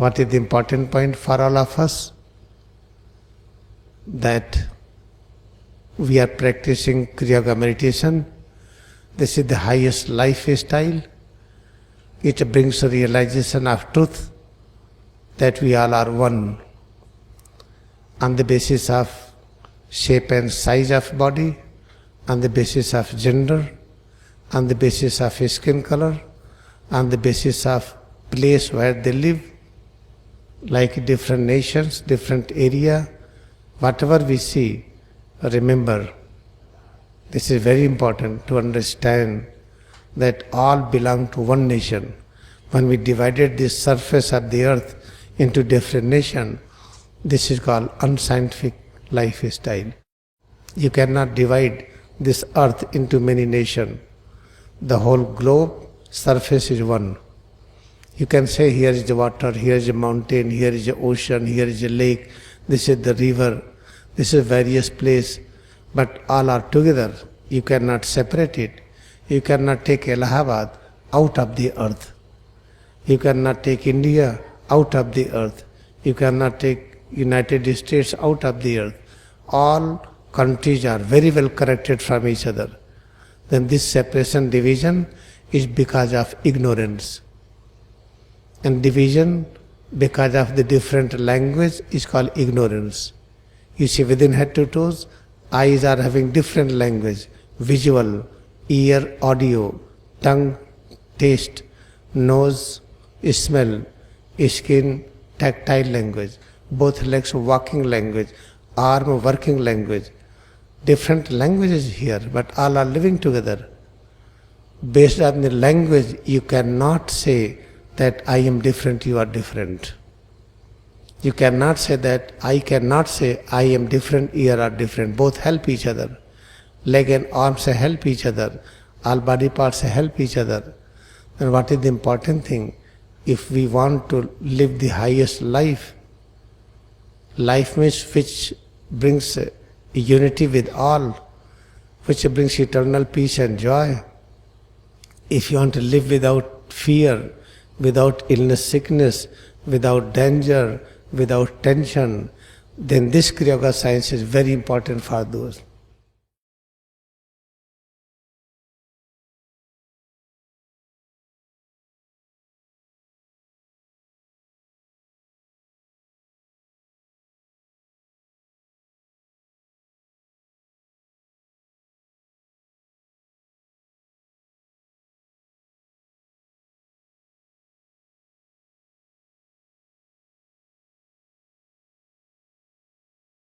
What is the important point for all of us? That we are practicing Kriyayoga meditation. This is the highest lifestyle. It brings a realization of truth that we all are one. On the basis of shape and size of body, on the basis of gender, on the basis of skin color, on the basis of place where they live, like different nations, different area, whatever we see, remember, this is very important to understand that all belong to one nation. When we divided this surface of the earth into different nations, this is called unscientific lifestyle. You cannot divide this earth into many nations. The whole globe surface is one. You can say here is the water, here is a mountain, here is the ocean, here is a lake, this is the river, this is various place, but all are together. You cannot separate it. You cannot take Allahabad out of the earth. You cannot take India out of the earth. You cannot take United States out of the earth. All countries are very well connected from each other. Then this separation, division is because of ignorance. And division because of the different language is called ignorance. You see, within head to toes, eyes are having different language, visual, ear, audio, tongue, taste, nose, smell, skin, tactile language, both legs walking language, arm working language. Different languages here, but all are living together. Based on the language, you cannot say that I am different, you are different. You cannot say that I cannot say I am different, you are different. Both help each other. Leg and arms help each other. All body parts help each other. And what is the important thing? If we want to live the highest life, life means which brings unity with all, which brings eternal peace and joy. If you want to live without fear, without illness, sickness, without danger, without tension, then this Kriyayoga science is very important for those.